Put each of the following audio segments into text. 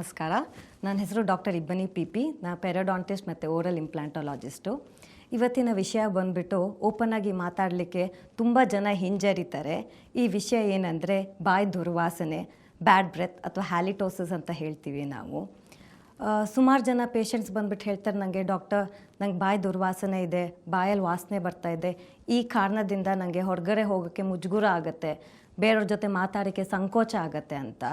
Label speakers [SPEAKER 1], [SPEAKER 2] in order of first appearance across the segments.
[SPEAKER 1] ನಮಸ್ಕಾರ. ನನ್ನ ಹೆಸರು ಡಾಕ್ಟರ್ ಇಬ್ಬನಿ ಪಿ. ನಾನು ಪೆರಡಾಂಟಿಸ್ಟ್ ಮತ್ತು ಓರಲ್ ಇಂಪ್ಲಾಂಟಾಲಜಿಸ್ಟು. ಇವತ್ತಿನ ವಿಷಯ ಬಂದುಬಿಟ್ಟು ಓಪನ್ ಆಗಿ ಮಾತಾಡಲಿಕ್ಕೆ ತುಂಬ ಜನ ಹಿಂಜರಿತಾರೆ. ಈ ವಿಷಯ ಏನಂದರೆ ಬಾಯಿ ದುರ್ವಾಸನೆ, ಬ್ಯಾಡ್ ಬ್ರೆತ್ ಅಥವಾ ಹ್ಯಾಲಿಟೋಸಿಸ್ ಅಂತ ಹೇಳ್ತೀವಿ ನಾವು. ಸುಮಾರು ಜನ ಪೇಷಂಟ್ಸ್ ಬಂದುಬಿಟ್ಟು ಹೇಳ್ತಾರೆ, ನನಗೆ ಡಾಕ್ಟರ್ ನಂಗೆ ಬಾಯಿ ದುರ್ವಾಸನೆ ಇದೆ, ಬಾಯಲ್ಲಿ ವಾಸನೆ ಬರ್ತಾ ಇದೆ, ಈ ಕಾರಣದಿಂದ ನನಗೆ ಹೊರಗಡೆ ಹೋಗೋಕ್ಕೆ ಮುಜುಗುರ ಆಗುತ್ತೆ, ಬೇರೆಯವ್ರ ಜೊತೆ ಮಾತಾಡೋಕ್ಕೆ ಸಂಕೋಚ ಆಗುತ್ತೆ ಅಂತ.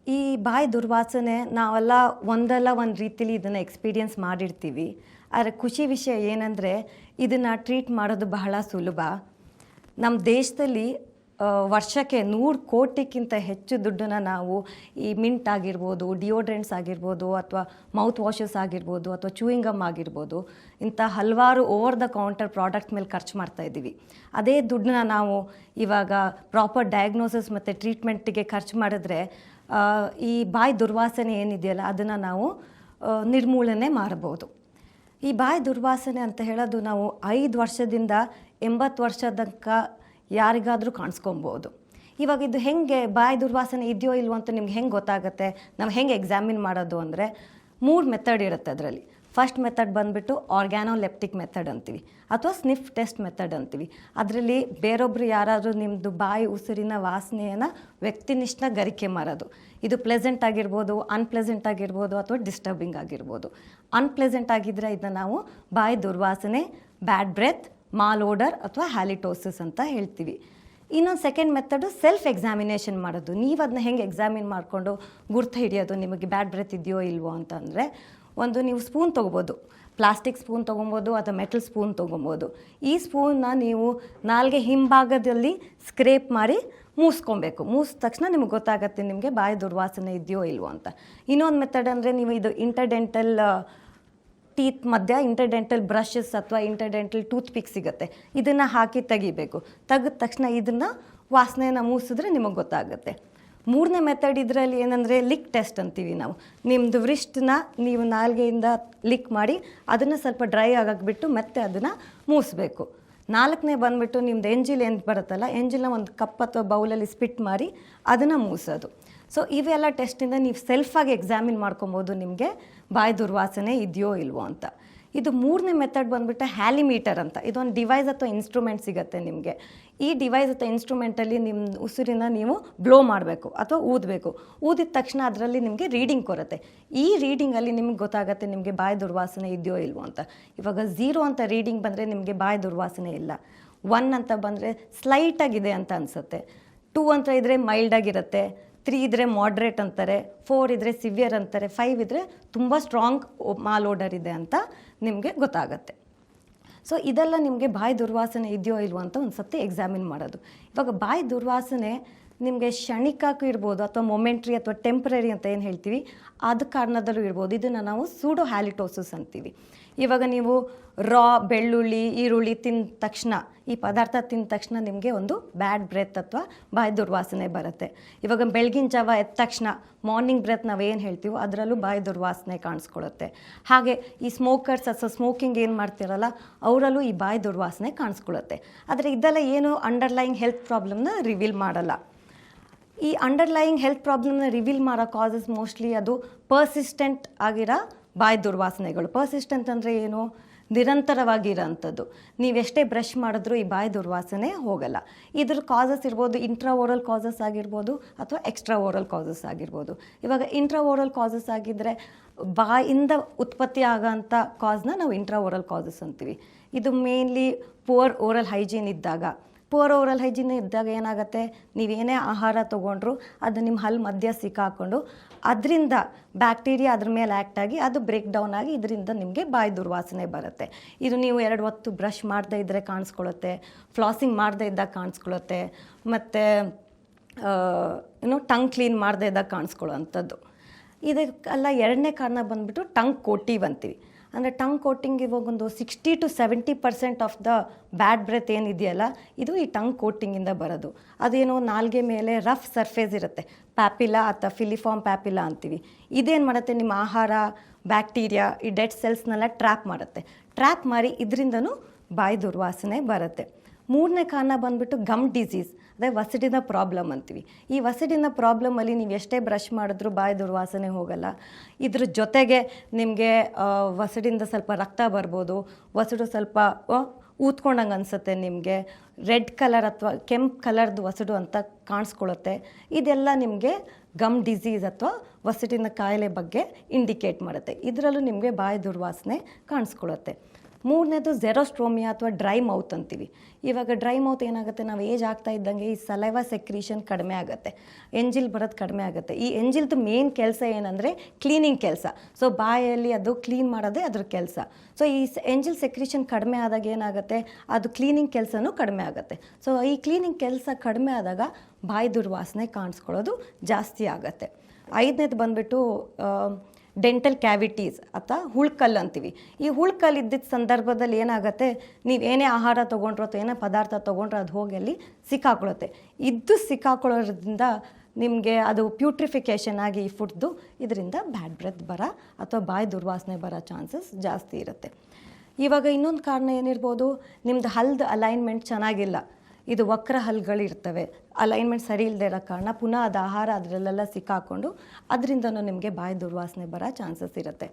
[SPEAKER 1] ಈ ಬಾಯಿ ದುರ್ವಾಸನೆ ನಾವೆಲ್ಲ ಒಂದಲ್ಲ ಒಂದು ರೀತಿಲಿ ಇದನ್ನು ಎಕ್ಸ್ಪೀರಿಯೆನ್ಸ್ ಮಾಡಿರ್ತೀವಿ. ಆದರೆ ಖುಷಿ ವಿಷಯ ಏನಂದರೆ ಇದನ್ನು ಟ್ರೀಟ್ ಮಾಡೋದು ಬಹಳ ಸುಲಭ. ನಮ್ಮ ದೇಶದಲ್ಲಿ ವರ್ಷಕ್ಕೆ 100 ಕೋಟಿಗಿಂತ ಹೆಚ್ಚು ದುಡ್ಡನ್ನು ನಾವು ಈ ಮಿಂಟ್ ಆಗಿರ್ಬೋದು, ಡಿಯೋಡ್ರೆಂಟ್ಸ್ ಆಗಿರ್ಬೋದು, ಅಥವಾ ಮೌತ್ ವಾಷಸ್ ಆಗಿರ್ಬೋದು, ಅಥವಾ ಚೂಯಿಂಗ್ ಗಮ್ ಆಗಿರ್ಬೋದು, ಇಂಥ ಹಲವಾರು ಓವರ್ ದ ಕೌಂಟರ್ ಪ್ರಾಡಕ್ಟ್ಸ್ ಮೇಲೆ ಖರ್ಚು ಮಾಡ್ತಾಯಿದ್ದೀವಿ. ಅದೇ ದುಡ್ಡನ್ನ ನಾವು ಇವಾಗ ಪ್ರಾಪರ್ ಡಯಾಗ್ನೋಸಿಸ್ ಮತ್ತು ಟ್ರೀಟ್ಮೆಂಟಿಗೆ ಖರ್ಚು ಮಾಡಿದ್ರೆ ಈ ಬಾಯಿ ದುರ್ವಾಸನೆ ಏನಿದೆಯಲ್ಲ ಅದನ್ನು ನಾವು ನಿರ್ಮೂಲನೆ ಮಾಡಬಹುದು. ಈ ಬಾಯಿ ದುರ್ವಾಸನೆ ಅಂತ ಹೇಳೋದು ನಾವು 5 ವರ್ಷದಿಂದ 80 ವರ್ಷದ ತನಕ ಯಾರಿಗಾದರೂ ಕಾಣಿಸ್ಕೊಬೋದು. ಇವಾಗ ಇದು ಹೆಂಗೆ ಬಾಯಿ ದುರ್ವಾಸನೆ ಇದೆಯೋ ಇಲ್ವೋ ಅಂತ ನಿಮ್ಗೆ ಹೆಂಗೆ ಗೊತ್ತಾಗುತ್ತೆ, ನಾವು ಹೆಂಗೆ ಎಕ್ಸಾಮಿನ್ ಮಾಡೋದು ಅಂದರೆ 3 ಮೆಥಡ್ ಇರುತ್ತೆ ಅದರಲ್ಲಿ. ಫಸ್ಟ್ ಮೆಥಡ್ ಬಂದುಬಿಟ್ಟು ಆರ್ಗ್ಯಾನೋಲೆಪ್ಟಿಕ್ ಮೆಥಡ್ ಅಂತೀವಿ, ಅಥವಾ ಸ್ನಿಫ್ ಟೆಸ್ಟ್ ಮೆಥಡ್ ಅಂತೀವಿ. ಅದರಲ್ಲಿ ಬೇರೊಬ್ಬರು ಯಾರಾದರೂ ನಿಮ್ಮದು ಬಾಯಿ ಉಸಿರಿನ ವಾಸನೆಯನ್ನು ವ್ಯಕ್ತಿನಿಷ್ಠ ಗರಿಕೆ ಮಾಡೋದು. ಇದು ಪ್ಲೆಸೆಂಟ್ ಆಗಿರ್ಬೋದು, ಅನ್ಪ್ಲೆಸೆಂಟ್ ಆಗಿರ್ಬೋದು, ಅಥವಾ ಡಿಸ್ಟರ್ಬಿಂಗ್ ಆಗಿರ್ಬೋದು. ಅನ್ಪ್ಲೆಸೆಂಟ್ ಆಗಿದ್ದರೆ ಇದನ್ನು ನಾವು ಬಾಯಿ ದುರ್ವಾಸನೆ, ಬ್ಯಾಡ್ ಬ್ರೆತ್, ಮಾಲ್ ಓಡರ್ ಅಥವಾ ಹ್ಯಾಲಿಟೋಸಿಸ್ ಅಂತ ಹೇಳ್ತೀವಿ. ಇನ್ನೊಂದು ಸೆಕೆಂಡ್ ಮೆಥಡು ಸೆಲ್ಫ್ ಎಕ್ಸಾಮಿನೇಷನ್ ಮಾಡೋದು. ನೀವು ಅದನ್ನ ಹೆಂಗೆ ಎಕ್ಸಾಮಿನ್ ಮಾಡಿಕೊಂಡು ಗುರ್ತು ಹಿಡಿಯೋದು ನಿಮಗೆ ಬ್ಯಾಡ್ ಬ್ರೆತ್ ಇದೆಯೋ ಇಲ್ವೋ ಅಂತಂದರೆ, ಒಂದು ನೀವು ಸ್ಪೂನ್ ತೊಗೋಬೋದು, ಪ್ಲಾಸ್ಟಿಕ್ ಸ್ಪೂನ್ ತೊಗೊಬೋದು ಅಥವಾ ಮೆಟಲ್ ಸ್ಪೂನ್ ತೊಗೊಬೋದು. ಈ ಸ್ಪೂನ್ನ ನೀವು ನಾಲ್ಗೆ ಹಿಂಭಾಗದಲ್ಲಿ ಸ್ಕ್ರೇಪ್ ಮಾಡಿ ಮೂಸ್ಕೊಬೇಕು. ಮೂಸಿದ ತಕ್ಷಣ ನಿಮಗೆ ಗೊತ್ತಾಗುತ್ತೆ ನಿಮಗೆ ಬಾಯಿ ದುರ್ವಾಸನೆ ಇದೆಯೋ ಇಲ್ವೋ ಅಂತ. ಇನ್ನೊಂದು ಮೆಥಡ್ ಅಂದರೆ ನೀವು ಇದು ಇಂಟರ್ಡೆಂಟಲ್ ಟೀತ್ ಮಧ್ಯ ಇಂಟರ್ಡೆಂಟಲ್ ಬ್ರಷಸ್ ಅಥವಾ ಇಂಟರ್ಡೆಂಟಲ್ ಟೂತ್ ಪಿಕ್ ಸಿಗುತ್ತೆ, ಇದನ್ನು ಹಾಕಿ ತೆಗಿಬೇಕು. ತೆಗೆದ ತಕ್ಷಣ ಇದನ್ನು ವಾಸನೆಯನ್ನು ಮೂಸಿದ್ರೆ ನಿಮಗೆ ಗೊತ್ತಾಗುತ್ತೆ. 3ನೇ ಮೆಥಡ್ ಇದರಲ್ಲಿ ಏನಂದರೆ ಲಿಕ್ ಟೆಸ್ಟ್ ಅಂತೀವಿ ನಾವು. ನಿಮ್ಮದು ವ್ರಿಸ್ಟನ್ನ ನೀವು ನಾಲ್ಗೆಯಿಂದ ಲಿಕ್ ಮಾಡಿ ಅದನ್ನು ಸ್ವಲ್ಪ ಡ್ರೈ ಆಗಾಕ್ಬಿಟ್ಟು ಮತ್ತೆ ಅದನ್ನು ಮೂಸಬೇಕು. 4ನೇ ಬಂದುಬಿಟ್ಟು ನಿಮ್ಮದು ಎಂಜಿಲ್ ಏನು ಬರುತ್ತಲ್ಲ, ಎಂಜಿಲ್ನ ಒಂದು ಕಪ್ ಅಥವಾ ಬೌಲಲ್ಲಿ ಸ್ಪಿಟ್ ಮಾಡಿ ಅದನ್ನು ಮೂಸೋದು. ಸೊ ಇವೆಲ್ಲ ಟೆಸ್ಟಿಂದ ನೀವು ಸೆಲ್ಫಾಗಿ ಎಕ್ಸಾಮಿನ್ ಮಾಡ್ಕೊಬೋದು ನಿಮಗೆ ಬಾಯಿ ದುರ್ವಾಸನೆ ಇದೆಯೋ ಇಲ್ವೋ ಅಂತ. ಇದು 3ನೇ ಮೆಥಡ್ ಬಂದುಬಿಟ್ಟು ಹ್ಯಾಲಿಮೀಟರ್ ಅಂತ. ಇದೊಂದು ಡಿವೈಸ್ ಅಥವಾ ಇನ್ಸ್ಟ್ರೂಮೆಂಟ್ ಸಿಗುತ್ತೆ ನಿಮಗೆ. ಈ ಡಿವೈಸ್ ಅಥವಾ ಇನ್ಸ್ಟ್ರೂಮೆಂಟಲ್ಲಿ ನಿಮ್ಮ ಉಸಿರಿನ ನೀವು ಬ್ಲೋ ಮಾಡಬೇಕು ಅಥವಾ ಊದಬೇಕು. ಊದಿದ ತಕ್ಷಣ ಅದರಲ್ಲಿ ನಿಮಗೆ ರೀಡಿಂಗ್ ಕೊರುತ್ತೆ. ಈ ರೀಡಿಂಗಲ್ಲಿ ನಿಮ್ಗೆ ಗೊತ್ತಾಗುತ್ತೆ ನಿಮಗೆ ಬಾಯಿ ದುರ್ವಾಸನೆ ಇದೆಯೋ ಇಲ್ವೋ ಅಂತ. ಇವಾಗ 0 ಅಂತ ರೀಡಿಂಗ್ ಬಂದರೆ ನಿಮಗೆ ಬಾಯಿ ದುರ್ವಾಸನೆ ಇಲ್ಲ. 1 ಅಂತ ಬಂದರೆ ಸ್ಲೈಟಾಗಿದೆ ಅಂತ ಅನಿಸುತ್ತೆ. 2 ಅಂತ ಇದ್ದರೆ ಮೈಲ್ಡಾಗಿರುತ್ತೆ. 3 ಇದ್ದರೆ ಮಾಡ್ರೇಟ್ ಅಂತಾರೆ. 4 ಇದ್ದರೆ ಸಿವಿಯರ್ ಅಂತಾರೆ. 5 ಇದ್ದರೆ ತುಂಬ ಸ್ಟ್ರಾಂಗ್ ಮಾಲ್ ಓಡರ್ ಇದೆ ಅಂತ ನಿಮಗೆ ಗೊತ್ತಾಗುತ್ತೆ. ಸೊ ಇದೆಲ್ಲ ನಿಮಗೆ ಬಾಯಿ ದುರ್ವಾಸನೆ ಇದೆಯೋ ಇಲ್ವೋ ಅಂತ ಒಂದು ಸತಿ ಎಕ್ಸಾಮಿನ್ ಮಾಡೋದು. ಇವಾಗ ಬಾಯಿ ದುರ್ವಾಸನೆ ನಿಮಗೆ ಕ್ಷಣಿಕಕ್ಕೂ ಇರ್ಬೋದು, ಅಥವಾ ಮೊಮೆಂಟ್ರಿ ಅಥವಾ ಟೆಂಪ್ರರಿ ಅಂತ ಏನು ಹೇಳ್ತೀವಿ ಅದು ಕಾರಣದಲ್ಲೂ ಇರ್ಬೋದು. ಇದನ್ನು ನಾವು ಸೂಡೋ ಹ್ಯಾಲಿಟೋಸಿಸ್ ಅಂತೀವಿ. ಇವಾಗ ನೀವು ರಾ ಬೆಳ್ಳುಳ್ಳಿ, ಈರುಳ್ಳಿ ತಿಂದ ತಕ್ಷಣ, ಈ ಪದಾರ್ಥ ತಿಂದ ತಕ್ಷಣ ನಿಮಗೆ ಒಂದು ಬ್ಯಾಡ್ ಬ್ರೆತ್ ಅಥವಾ ಬಾಯಿ ದುರ್ವಾಸನೆ ಬರುತ್ತೆ. ಇವಾಗ ಬೆಳಗಿನ ಜಾವ ಎದ್ದ ತಕ್ಷಣ ಮಾರ್ನಿಂಗ್ ಬ್ರೆತ್ ನಾವೇನು ಹೇಳ್ತೀವೋ ಅದರಲ್ಲೂ ಬಾಯಿ ದುರ್ವಾಸನೆ ಕಾಣಿಸ್ಕೊಳ್ಳುತ್ತೆ. ಹಾಗೆ ಈ ಸ್ಮೋಕರ್ಸ್ ಅಥವಾ ಸ್ಮೋಕಿಂಗ್ ಏನು ಮಾಡ್ತಿರಲ್ಲ ಅವರಲ್ಲೂ ಈ ಬಾಯಿ ದುರ್ವಾಸನೆ ಕಾಣಿಸ್ಕೊಳ್ಳುತ್ತೆ. ಆದರೆ ಇದೆಲ್ಲ ಏನು ಅಂಡರ್ಲೈಯಿಂಗ್ ಹೆಲ್ತ್ ಪ್ರಾಬ್ಲಮ್ನ ರಿವೀಲ್ ಮಾಡಲ್ಲ. ಈ ಅಂಡರ್ಲೈಯಿಂಗ್ ಹೆಲ್ತ್ ಪ್ರಾಬ್ಲಮ್ನ ರಿವೀಲ್ ಮಾಡೋ ಕಾಸಸ್ ಮೋಸ್ಟ್ಲಿ ಅದು ಪರ್ಸಿಸ್ಟೆಂಟ್ ಆಗಿರೋ ಬಾಯಿ ದುರ್ವಾಸನೆಗಳು. ಪರ್ಸಿಸ್ಟೆಂಟ್ ಅಂದರೆ ಏನು, ನಿರಂತರವಾಗಿರೋಂಥದ್ದು. ನೀವೆಷ್ಟೇ ಬ್ರಷ್ ಮಾಡಿದ್ರೂ ಈ ಬಾಯಿ ದುರ್ವಾಸನೆ ಹೋಗಲ್ಲ. ಇದ್ರ ಕಾಸಸ್ ಇರ್ಬೋದು ಇಂಟ್ರಾ ಓರಲ್ ಕಾಸಸ್ ಆಗಿರ್ಬೋದು ಅಥವಾ ಎಕ್ಸ್ಟ್ರಾ ಓರಲ್ ಕಾಸಸ್ ಆಗಿರ್ಬೋದು. ಇವಾಗ ಇಂಟ್ರಾ ಓರಲ್ ಕಾಸಸ್ ಆಗಿದ್ದರೆ ಬಾಯಿಂದ ಉತ್ಪತ್ತಿ ಆಗೋಂಥ ಕಾಸ್ನ ನಾವು ಇಂಟ್ರಾ ಓರಲ್ ಕಾಸಸ್ ಅಂತೀವಿ. ಇದು ಮೇನ್ಲಿ ಪುವರ್ ಓರಲ್ ಹೈಜೀನ್ ಇದ್ದಾಗ. ಪುವರ್ ಓರಲ್ ಹೈಜೀನ್ ಇದ್ದಾಗ ಏನಾಗುತ್ತೆ, ನೀವೇನೇ ಆಹಾರ ತೊಗೊಂಡ್ರು ಅದು ನಿಮ್ಮ ಹಲ್ಲು ಮಧ್ಯ ಸಿಕ್ಕಾಕೊಂಡು ಅದರಿಂದ ಬ್ಯಾಕ್ಟೀರಿಯಾ ಅದ್ರ ಮೇಲೆ ಆ್ಯಕ್ಟಾಗಿ ಅದು ಬ್ರೇಕ್ ಡೌನ್ ಆಗಿ ಇದರಿಂದ ನಿಮಗೆ ಬಾಯಿ ದುರ್ವಾಸನೆ ಬರುತ್ತೆ. ಇದು ನೀವು 2 ಹೊತ್ತು ಬ್ರಷ್ ಮಾಡದೇ ಇದ್ದರೆ ಕಾಣಿಸ್ಕೊಳ್ಳುತ್ತೆ, ಫ್ಲಾಸಿಂಗ್ ಮಾಡದೇ ಇದ್ದಾಗ ಕಾಣಿಸ್ಕೊಳ್ಳುತ್ತೆ, ಮತ್ತು ಟಂಗ್ ಕ್ಲೀನ್ ಮಾಡದೇ ಇದ್ದಾಗ ಕಾಣಿಸ್ಕೊಳ್ಳೋ ಅಂಥದ್ದು. ಇದಕ್ಕೆಲ್ಲ 2ನೇ ಕಾರಣ ಬಂದುಬಿಟ್ಟು ಟಂಗ್ ಕೋಟಿವ್ ಅಂತೀವಿ. ಅಂದರೆ ಟಂಗ್ ಕೋಟಿಂಗ್ ಇವಾಗ ಒಂದು 60 to 70% of the bad breath ಏನಿದೆಯಲ್ಲ ಇದು ಈ ಟಂಗ್ ಕೋಟಿಂಗಿಂದ ಬರೋದು. ಅದೇನೋ ನಾಲ್ಗೆ ಮೇಲೆ ರಫ್ ಸರ್ಫೇಸ್ ಇರುತ್ತೆ, ಪ್ಯಾಪಿಲಾ ಅಥವಾ ಫಿಲಿಫಾರ್ಮ್ ಪ್ಯಾಪಿಲಾ ಅಂತೀವಿ. ಇದೇನು ಮಾಡುತ್ತೆ, ನಿಮ್ಮ ಆಹಾರ, ಬ್ಯಾಕ್ಟೀರಿಯಾ, ಈ ಡೆಡ್ ಸೆಲ್ಸ್ನೆಲ್ಲ ಟ್ರ್ಯಾಪ್ ಮಾಡುತ್ತೆ. ಟ್ರ್ಯಾಪ್ ಮಾಡಿ ಇದರಿಂದನೂ ಬಾಯಿ ದುರ್ವಾಸನೆ ಬರುತ್ತೆ. 3ನೇ ಕಾರಣ ಬಂದುಬಿಟ್ಟು ಗಮ್ ಡಿಸೀಸ್. ಅದೇ ವಸಡಿನ ಪ್ರಾಬ್ಲಮ್ ಅಂತೀವಿ. ಈ ವಸಡಿನ ಪ್ರಾಬ್ಲಮಲ್ಲಿ ನೀವು ಎಷ್ಟೇ ಬ್ರಷ್ ಮಾಡಿದ್ರೂ ಬಾಯಿ ದುರ್ವಾಸನೆ ಹೋಗಲ್ಲ. ಇದ್ರ ಜೊತೆಗೆ ನಿಮಗೆ ವಸಡಿಂದ ಸ್ವಲ್ಪ ರಕ್ತ ಬರ್ಬೋದು, ವಸಡು ಸ್ವಲ್ಪ ಊದ್ಕೊಂಡಂಗೆ ಅನಿಸುತ್ತೆ, ನಿಮಗೆ ರೆಡ್ ಕಲರ್ ಅಥವಾ ಕೆಂಪು ಕಲರ್ದು ವಸಡು ಅಂತ ಕಾಣಿಸ್ಕೊಳ್ಳುತ್ತೆ. ಇದೆಲ್ಲ ನಿಮಗೆ ಗಮ್ ಡಿಸೀಸ್ ಅಥವಾ ವಸಡಿನ ಕಾಯಿಲೆ ಬಗ್ಗೆ ಇಂಡಿಕೇಟ್ ಮಾಡುತ್ತೆ. ಇದರಲ್ಲೂ ನಿಮಗೆ ಬಾಯಿ ದುರ್ವಾಸನೆ ಕಾಣಿಸ್ಕೊಳ್ಳುತ್ತೆ. ಮೂರನೇದು ಜೆರೋಸ್ಟ್ರೋಮಿಯಾ ಅಥವಾ ಡ್ರೈ ಮೌತ್ ಅಂತೀವಿ. ಇವಾಗ ಡ್ರೈ ಮೌತ್ ಏನಾಗುತ್ತೆ, ನಾವು ಏಜ್ ಆಗ್ತಾ ಇದ್ದಂಗೆ ಈ ಸಲೈವಾ ಸೆಕ್ರೀಷನ್ ಕಡಿಮೆ ಆಗುತ್ತೆ, ಎಂಜಿಲ್ ಬರೋದು ಕಡಿಮೆ ಆಗುತ್ತೆ. ಈ ಎಂಜಿಲ್ದು ಮೇನ್ ಕೆಲಸ ಏನಂದರೆ ಕ್ಲೀನಿಂಗ್ ಕೆಲಸ. ಸೊ ಬಾಯಲ್ಲಿ ಅದು ಕ್ಲೀನ್ ಮಾಡೋದೇ ಅದ್ರ ಕೆಲಸ. ಸೊ ಈ ಎಂಜಿಲ್ ಸೆಕ್ರೀಷನ್ ಕಡಿಮೆ ಆದಾಗ ಏನಾಗುತ್ತೆ, ಅದು ಕ್ಲೀನಿಂಗ್ ಕೆಲಸನೂ ಕಡಿಮೆ ಆಗುತ್ತೆ. ಸೊ ಈ ಕ್ಲೀನಿಂಗ್ ಕೆಲಸ ಕಡಿಮೆ ಆದಾಗ ಬಾಯಿ ದುರ್ವಾಸನೆ ಕಾಣಿಸ್ಕೊಳ್ಳೋದು ಜಾಸ್ತಿ ಆಗುತ್ತೆ. ಐದನೇದು ಬಂದುಬಿಟ್ಟು ಡೆಂಟಲ್ ಕ್ಯಾವಿಟೀಸ್ ಅಥವಾ ಹುಳ್ಕಲ್ಲು ಅಂತೀವಿ. ಈ ಹುಳ್ಕಲ್ಲು ಇದ್ದಿದ್ದ ಸಂದರ್ಭದಲ್ಲಿ ಏನಾಗುತ್ತೆ, ನೀವು ಏನೇ ಆಹಾರ ತೊಗೊಂಡ್ರೋ ಅಥವಾ ಏನೇ ಪದಾರ್ಥ ತೊಗೊಂಡ್ರೆ ಅದು ಹೋಗಿ ಅಲ್ಲಿ ಸಿಕ್ಕಾಕೊಳ್ಳುತ್ತೆ. ಇದು ಸಿಕ್ಕಾಕೊಳ್ಳೋದ್ರಿಂದ ನಿಮಗೆ ಅದು ಪ್ಯೂಟ್ರಿಫಿಕೇಷನ್ ಆಗಿ ಈ ಫುಡ್ದು ಇದರಿಂದ ಬ್ಯಾಡ್ ಬ್ರೆತ್ ಬರೋ ಅಥವಾ ಬಾಯಿ ದುರ್ವಾಸನೆ ಬರೋ ಚಾನ್ಸಸ್ ಜಾಸ್ತಿ ಇರುತ್ತೆ. ಇವಾಗ ಇನ್ನೊಂದು ಕಾರಣ ಏನಿರ್ಬೋದು, ನಿಮ್ಮದು ಹಲ್ದು ಅಲೈನ್ಮೆಂಟ್ ಚೆನ್ನಾಗಿಲ್ಲ, ಇದು ವಕ್ರ ಹಲ್ಗಳಿರ್ತವೆ, ಅಲೈನ್ಮೆಂಟ್ ಸರಿ ಇಲ್ಲದೆ ಇರೋ ಕಾರಣ ಪುನಃ ಅದು ಆಹಾರ ಅದರಲ್ಲೆಲ್ಲ ಸಿಕ್ಕಾಕೊಂಡು ಅದರಿಂದನೂ ನಿಮಗೆ ಬಾಯಿ ದುರ್ವಾಸನೆ ಬರೋ ಚಾನ್ಸಸ್ ಇರುತ್ತೆ.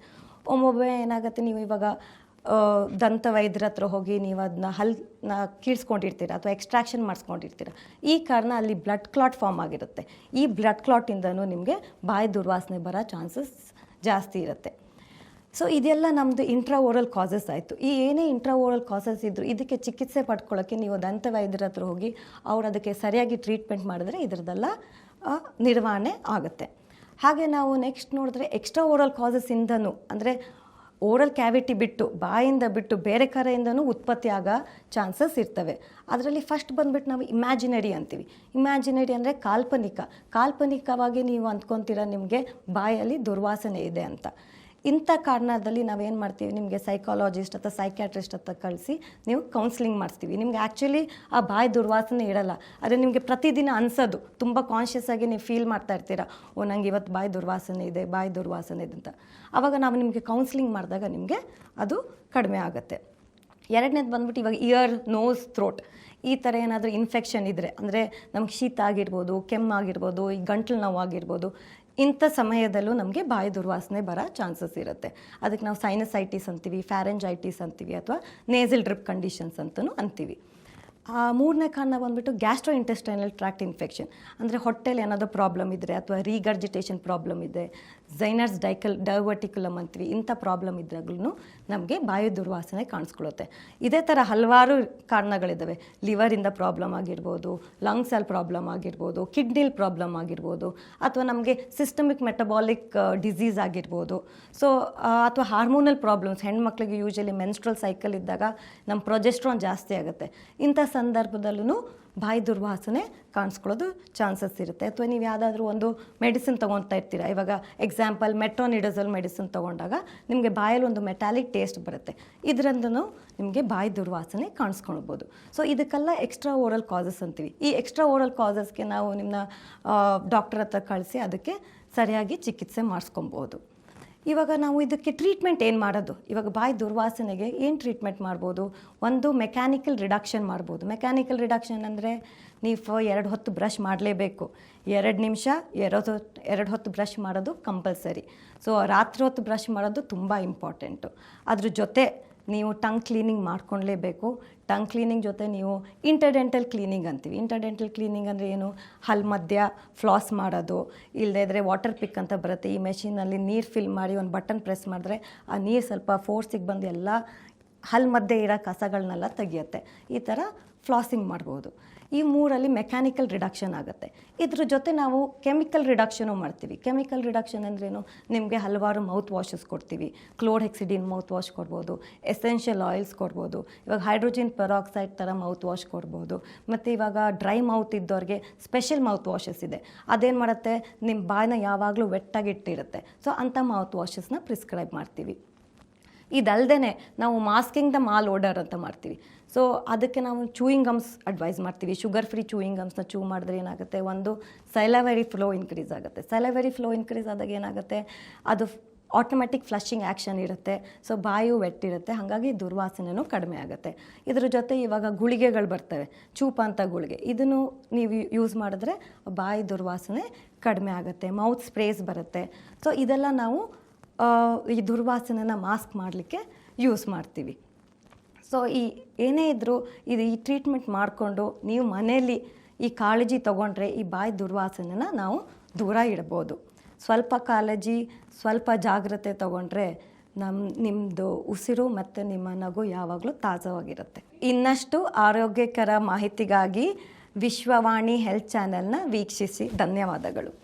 [SPEAKER 1] ಒಮ್ಮೊಮ್ಮೆ ಏನಾಗುತ್ತೆ, ನೀವು ಇವಾಗ ದಂತ ವೈದ್ಯರ ಹತ್ರ ಹೋಗಿ ನೀವು ಅದನ್ನ ಹಲ್ಲನ್ನ ಕೀಳ್ಸ್ಕೊಂಡಿರ್ತೀರ ಅಥವಾ ಎಕ್ಸ್ಟ್ರಾಕ್ಷನ್ ಮಾಡಿಸ್ಕೊಂಡಿರ್ತೀರ. ಈ ಕಾರಣ ಅಲ್ಲಿ ಬ್ಲಡ್ ಕ್ಲಾಟ್ ಫಾರ್ಮ್ ಆಗಿರುತ್ತೆ. ಈ ಬ್ಲಡ್ ಕ್ಲಾಟಿಂದನೂ ನಿಮಗೆ ಬಾಯಿ ದುರ್ವಾಸನೆ ಬರೋ ಚಾನ್ಸಸ್ ಜಾಸ್ತಿ ಇರುತ್ತೆ. ಸೊ ಇದೆಲ್ಲ ನಮ್ಮದು ಇಂಟ್ರಾ ಓರಲ್ ಕಾಸಸ್ ಆಯಿತು. ಈ ಏನೇ ಇಂಟ್ರಾ ಓರಲ್ ಕಾಸಸ್ ಇದ್ದರೂ ಇದಕ್ಕೆ ಚಿಕಿತ್ಸೆ ಪಡ್ಕೊಳ್ಳೋಕ್ಕೆ ನೀವು ದಂತ ವೈದ್ಯರ ಹತ್ರ ಹೋಗಿ ಅವ್ರು ಅದಕ್ಕೆ ಸರಿಯಾಗಿ ಟ್ರೀಟ್ಮೆಂಟ್ ಮಾಡಿದ್ರೆ ಇದರದ್ದೆಲ್ಲ ನಿರ್ವಹಣೆ ಆಗುತ್ತೆ. ಹಾಗೆ ನಾವು ನೆಕ್ಸ್ಟ್ ನೋಡಿದ್ರೆ ಎಕ್ಸ್ಟ್ರಾ ಓರಲ್ ಕಾಸಸ್ಸಿಂದನೂ, ಅಂದರೆ ಓರಲ್ ಕ್ಯಾವಿಟಿ ಬಿಟ್ಟು ಬಾಯಿಂದ ಬಿಟ್ಟು ಬೇರೆ ಕಡೆಯಿಂದನೂ ಉತ್ಪತ್ತಿ ಆಗೋ ಚಾನ್ಸಸ್ ಇರ್ತವೆ. ಅದರಲ್ಲಿ ಫಸ್ಟ್ ಬಂದುಬಿಟ್ಟು ನಾವು ಇಮ್ಯಾಜಿನರಿ ಅಂತೀವಿ. ಇಮ್ಯಾಜಿನರಿ ಅಂದರೆ ಕಾಲ್ಪನಿಕವಾಗಿ ನೀವು ಅಂದ್ಕೊತೀರ ನಿಮಗೆ ಬಾಯಲ್ಲಿ ದುರ್ವಾಸನೆ ಇದೆ ಅಂತ. ಇಂಥ ಕಾರಣದಲ್ಲಿ ನಾವೇನು ಮಾಡ್ತೀವಿ, ನಿಮಗೆ ಸೈಕಾಲಜಿಸ್ಟ್ ಅಥವಾ ಸೈಕ್ಯಾಟ್ರಿಸ್ಟ್ ಹತ್ರ ಕಳಿಸಿ ನೀವು ಕೌನ್ಸಿಲಿಂಗ್ ಮಾಡಿಸ್ತೀವಿ. ನಿಮ್ಗೆ ಆ್ಯಕ್ಚುಲಿ ಆ ಬಾಯಿ ದುರ್ವಾಸನೆ ಇರಲ್ಲ, ಆದರೆ ನಿಮಗೆ ಪ್ರತಿದಿನ ಅನಿಸೋದು ತುಂಬ ಕಾನ್ಷಿಯಸ್ ಆಗಿ ನೀವು ಫೀಲ್ ಮಾಡ್ತಾ ಇರ್ತೀರ, ನಂಗೆ ಇವತ್ತು ಬಾಯಿ ದುರ್ವಾಸನೆ ಇದೆ ಅಂತ. ಆವಾಗ ನಾವು ನಿಮಗೆ ಕೌನ್ಸಿಲಿಂಗ್ ಮಾಡಿದಾಗ ನಿಮಗೆ ಅದು ಕಡಿಮೆ ಆಗುತ್ತೆ. ಎರಡನೇದು ಬಂದ್ಬಿಟ್ಟು ಇವಾಗ ಇಯರ್, ನೋಸ್, ಥ್ರೋಟ್ ಈ ಥರ ಏನಾದರೂ ಇನ್ಫೆಕ್ಷನ್ ಇದ್ದರೆ, ಅಂದರೆ ನಮ್ಗೆ ಶೀತ ಆಗಿರ್ಬೋದು, ಕೆಮ್ಮಾಗಿರ್ಬೋದು, ಈ ಗಂಟ್ಲು ನೋವಾಗಿರ್ಬೋದು, ಇಂಥ ಸಮಯದಲ್ಲೂ ನಮಗೆ ಬಾಯಿ ದುರ್ವಾಸನೆ ಬರೋ ಚಾನ್ಸಸ್ ಇರುತ್ತೆ. ಅದಕ್ಕೆ ನಾವು ಸೈನಸೈಟಿಸ್ ಅಂತೀವಿ, ಫ್ಯಾರೆಂಜೈಟಿಸ್ ಅಂತೀವಿ ಅಥವಾ ನೇಸಲ್ ಡ್ರಿಪ್ ಕಂಡೀಷನ್ಸ್ ಅಂತಲೂ ಅಂತೀವಿ. ಮೂರನೇ ಕಾರಣ ಬಂದುಬಿಟ್ಟು ಗ್ಯಾಸ್ಟ್ರೋ ಇಂಟೆಸ್ಟೈನಲ್ ಟ್ರ್ಯಾಕ್ಟ್ ಇನ್ಫೆಕ್ಷನ್, ಅಂದರೆ ಹೊಟ್ಟೆಲಿ ಏನಾದರೂ ಪ್ರಾಬ್ಲಮ್ ಇದ್ದರೆ ಅಥವಾ ರೀಗರ್ಜಿಟೇಷನ್ ಪ್ರಾಬ್ಲಮ್ ಇದೆ, ಝೈನರ್ಸ್ ಡೈವರ್ಟಿಕ್ಯುಲಮ್ ಅಂತೀವಿ, ಇಂಥ ಪ್ರಾಬ್ಲಮ್ ಇದ್ದಾಗಲೂ ನಮಗೆ ಬಾಯಿ ದುರ್ವಾಸನೆ ಕಾಣಿಸ್ಕೊಳ್ಳುತ್ತೆ. ಇದೇ ಥರ ಹಲವಾರು ಕಾರಣಗಳಿದ್ದಾವೆ. ಲಿವರಿಂದ ಪ್ರಾಬ್ಲಮ್ ಆಗಿರ್ಬೋದು, ಲಂಗ್ಸಲ್ಲಿ ಪ್ರಾಬ್ಲಮ್ ಆಗಿರ್ಬೋದು, ಕಿಡ್ನಿಲಿ ಪ್ರಾಬ್ಲಮ್ ಆಗಿರ್ಬೋದು, ಅಥವಾ ನಮಗೆ ಸಿಸ್ಟಮಿಕ್ ಮೆಟಬಾಲಿಕ್ ಡಿಸೀಸ್ ಆಗಿರ್ಬೋದು. ಸೊ ಅಥವಾ ಹಾರ್ಮೋನಲ್ ಪ್ರಾಬ್ಲಮ್ಸ್, ಹೆಣ್ಮಕ್ಳಿಗೆ ಯೂಶಲಿ ಮೆನ್ಸ್ಟ್ರಲ್ ಸೈಕಲ್ ಇದ್ದಾಗ ನಮ್ಮ ಪ್ರೊಜೆಸ್ಟ್ರಾನ್ ಜಾಸ್ತಿ ಆಗುತ್ತೆ. ಇಂಥ ಸಂದರ್ಭದಲ್ಲೂ ಬಾಯಿ ದುರ್ವಾಸನೆ ಕಾಣಿಸ್ಕೊಳ್ಳೋದು ಚಾನ್ಸಸ್ ಇರುತ್ತೆ. ಅಥವಾ ನೀವು ಯಾವುದಾದ್ರೂ ಒಂದು ಮೆಡಿಸಿನ್ ತೊಗೊತಾ ಇರ್ತೀರ, ಇವಾಗ ಎಕ್ಸಾಂಪಲ್ ಮೆಟ್ರೋನಿಡೋಸಲ್ ಮೆಡಿಸಿನ್ ತೊಗೊಂಡಾಗ ನಿಮಗೆ ಬಾಯಲ್ಲಿ ಒಂದು ಮೆಟಾಲಿಕ್ ಟೇಸ್ಟ್ ಬರುತ್ತೆ, ಇದರಿಂದನೂ ನಿಮಗೆ ಬಾಯಿ ದುರ್ವಾಸನೆ ಕಾಣಿಸ್ಕೊಳ್ಬೋದು. ಸೊ ಇದಕ್ಕೆಲ್ಲ ಎಕ್ಸ್ಟ್ರಾ ಓರಲ್ ಕಾಸಸ್ ಅಂತೀವಿ. ಈ ಎಕ್ಸ್ಟ್ರಾ ಓರಲ್ ಕಾಸಸ್ಗೆ ನಾವು ನಿಮ್ಮನ್ನ ಡಾಕ್ಟರ್ ಹತ್ರ ಕಳಿಸಿ ಅದಕ್ಕೆ ಸರಿಯಾಗಿ ಚಿಕಿತ್ಸೆ ಮಾಡಿಸ್ಕೊಬೋದು. ಇವಾಗ ನಾವು ಇದಕ್ಕೆ ಟ್ರೀಟ್ಮೆಂಟ್ ಏನು ಮಾಡೋದು, ಇವಾಗ ಬಾಯಿ ದುರ್ವಾಸನೆಗೆ ಏನು ಟ್ರೀಟ್ಮೆಂಟ್ ಮಾಡ್ಬೋದು? ಒಂದು ಮೆಕ್ಯಾನಿಕಲ್ ರಿಡಕ್ಷನ್ ಮಾಡ್ಬೋದು. ಮೆಕ್ಯಾನಿಕಲ್ ರಿಡಕ್ಷನ್ ಅಂದರೆ ನೀವು 2 ಹೊತ್ತು ಬ್ರಷ್ ಮಾಡಲೇಬೇಕು, 2 ನಿಮಿಷ 2 ಹೊತ್ತು ಬ್ರಷ್ ಮಾಡೋದು ಕಂಪಲ್ಸರಿ. ಸೊ ರಾತ್ರಿ ಹೊತ್ತು ಬ್ರಷ್ ಮಾಡೋದು ತುಂಬ ಇಂಪಾರ್ಟೆಂಟು. ಅದ್ರ ಜೊತೆ ನೀವು ಟಂಗ್ ಕ್ಲೀನಿಂಗ್ ಮಾಡ್ಕೊಳ್ಲೇಬೇಕು. ಟಂಗ್ ಕ್ಲೀನಿಂಗ್ ಜೊತೆ ನೀವು ಇಂಟರ್ಡೆಂಟಲ್ ಕ್ಲೀನಿಂಗ್ ಅಂತೀವಿ. ಇಂಟರ್ಡೆಂಟಲ್ ಕ್ಲೀನಿಂಗ್ ಅಂದರೆ ಏನು, ಹಲ್ ಮಧ್ಯ ಫ್ಲಾಸ್ ಮಾಡೋದು, ಇಲ್ಲದೇ ಇದ್ದರೆ ವಾಟರ್ ಪಿಕ್ ಅಂತ ಬರುತ್ತೆ. ಈ ಮೆಷಿನಲ್ಲಿ ನೀರು ಫಿಲ್ ಮಾಡಿ ಒಂದು ಬಟನ್ ಪ್ರೆಸ್ ಮಾಡಿದ್ರೆ ಆ ನೀರು ಸ್ವಲ್ಪ ಫೋರ್ಸಿಗೆ ಬಂದು ಎಲ್ಲ ಹಲ್ ಮಧ್ಯೆ ಇರೋ ಕಸಗಳನ್ನೆಲ್ಲ ತೆಗಿಯುತ್ತೆ. ಈ ಥರ ಫ್ಲಾಸಿಂಗ್ ಮಾಡ್ಬೋದು. ಈ 3ರಲ್ಲಿ ಮೆಕ್ಯಾನಿಕಲ್ ರಿಡಕ್ಷನ್ ಆಗುತ್ತೆ. ಇದ್ರ ಜೊತೆ ನಾವು ಕೆಮಿಕಲ್ ರಿಡಕ್ಷನು ಮಾಡ್ತೀವಿ. ಕೆಮಿಕಲ್ ರಿಡಕ್ಷನ್ ಅಂದ್ರೇನು, ನಿಮಗೆ ಹಲವಾರು ಮೌತ್ ವಾಷಸ್ ಕೊಡ್ತೀವಿ. ಕ್ಲೋರ್ಹೆಕ್ಸಿಡಿನ್ ಮೌತ್ ವಾಶ್ ಕೊಡ್ಬೋದು, ಎಸೆನ್ಷಿಯಲ್ ಆಯಿಲ್ಸ್ ಕೊಡ್ಬೋದು, ಇವಾಗ ಹೈಡ್ರೋಜಿನ್ ಪೆರಾಕ್ಸೈಡ್ ಥರ ಮೌತ್ ವಾಶ್ ಕೊಡ್ಬೋದು. ಮತ್ತು ಇವಾಗ ಡ್ರೈ ಮೌತ್ ಇದ್ದವ್ರಿಗೆ ಸ್ಪೆಷಲ್ ಮೌತ್ ವಾಷಸ್ ಇದೆ. ಅದೇನು ಮಾಡುತ್ತೆ, ನಿಮ್ಮ ಬಾಯಿನ ಯಾವಾಗಲೂ ವೆಟ್ಟಾಗಿಟ್ಟಿರುತ್ತೆ. ಸೊ ಅಂಥ ಮೌತ್ ವಾಷಸ್ನ ಪ್ರಿಸ್ಕ್ರೈಬ್ ಮಾಡ್ತೀವಿ. ಇದಲ್ಲದೆ ನಾವು ಮಾಸ್ಕಿಂಗ್ ದ ಮಾಲ್ ಓಡರ್ ಅಂತ ಮಾಡ್ತೀವಿ. ಸೊ ಅದಕ್ಕೆ ನಾವು ಚೂಯಿಂಗ್ ಗಮ್ಸ್ ಅಡ್ವೈಸ್ ಮಾಡ್ತೀವಿ. ಶುಗರ್ ಫ್ರೀ ಚೂಯಿಂಗ್ ಗಮ್ಸ್ನ ಚೂ ಮಾಡಿದ್ರೆ ಏನಾಗುತ್ತೆ, ಒಂದು ಸೈಲವರಿ ಫ್ಲೋ ಇನ್ಕ್ರೀಸ್ ಆಗುತ್ತೆ. ಸೈಲವರಿ ಫ್ಲೋ ಇನ್ಕ್ರೀಸ್ ಆದಾಗ ಏನಾಗುತ್ತೆ, ಅದು ಆಟೋಮೆಟಿಕ್ ಫ್ಲಶಿಂಗ್ ಆ್ಯಕ್ಷನ್ ಇರುತ್ತೆ. ಸೊ ಬಾಯು ವೆಟ್ಟಿರುತ್ತೆ, ಹಾಗಾಗಿ ದುರ್ವಾಸನೆಯೂ ಕಡಿಮೆ ಆಗುತ್ತೆ. ಇದ್ರ ಜೊತೆ ಇವಾಗ ಗುಳಿಗೆಗಳು ಬರ್ತವೆ, ಚೂಪ ಅಂತ ಗುಳಿಗೆ, ಇದನ್ನು ನೀವು ಯೂಸ್ ಮಾಡಿದ್ರೆ ಬಾಯಿ ದುರ್ವಾಸನೆ ಕಡಿಮೆ ಆಗುತ್ತೆ. ಮೌತ್ ಸ್ಪ್ರೇಸ್ ಬರುತ್ತೆ. ಸೊ ಇದೆಲ್ಲ ನಾವು ಈ ದುರ್ವಾಸನೆನ ಮಾಸ್ಕ್ ಮಾಡಲಿಕ್ಕೆ ಯೂಸ್ ಮಾಡ್ತೀವಿ. ಸೊ ಏನೇ ಇದ್ದರೂ ಈ ಟ್ರೀಟ್ಮೆಂಟ್ ಮಾಡಿಕೊಂಡು ನೀವು ಮನೆಯಲ್ಲಿ ಈ ಕಾಳಜಿ ತೊಗೊಂಡ್ರೆ ಈ ಬಾಯಿ ದುರ್ವಾಸನೆನ ನಾವು ದೂರ ಇಡ್ಬೋದು. ಸ್ವಲ್ಪ ಕಾಳಜಿ, ಸ್ವಲ್ಪ ಜಾಗ್ರತೆ ತೊಗೊಂಡ್ರೆ ನಿಮ್ಮದು ಉಸಿರು ಮತ್ತು ನಿಮ್ಮ ನಗು ಯಾವಾಗಲೂ ತಾಜಾವಾಗಿರುತ್ತೆ. ಇನ್ನಷ್ಟು ಆರೋಗ್ಯಕರ ಮಾಹಿತಿಗಾಗಿ ವಿಶ್ವವಾಣಿ ಹೆಲ್ತ್ ಚಾನೆಲ್ನ ವೀಕ್ಷಿಸಿ. ಧನ್ಯವಾದಗಳು.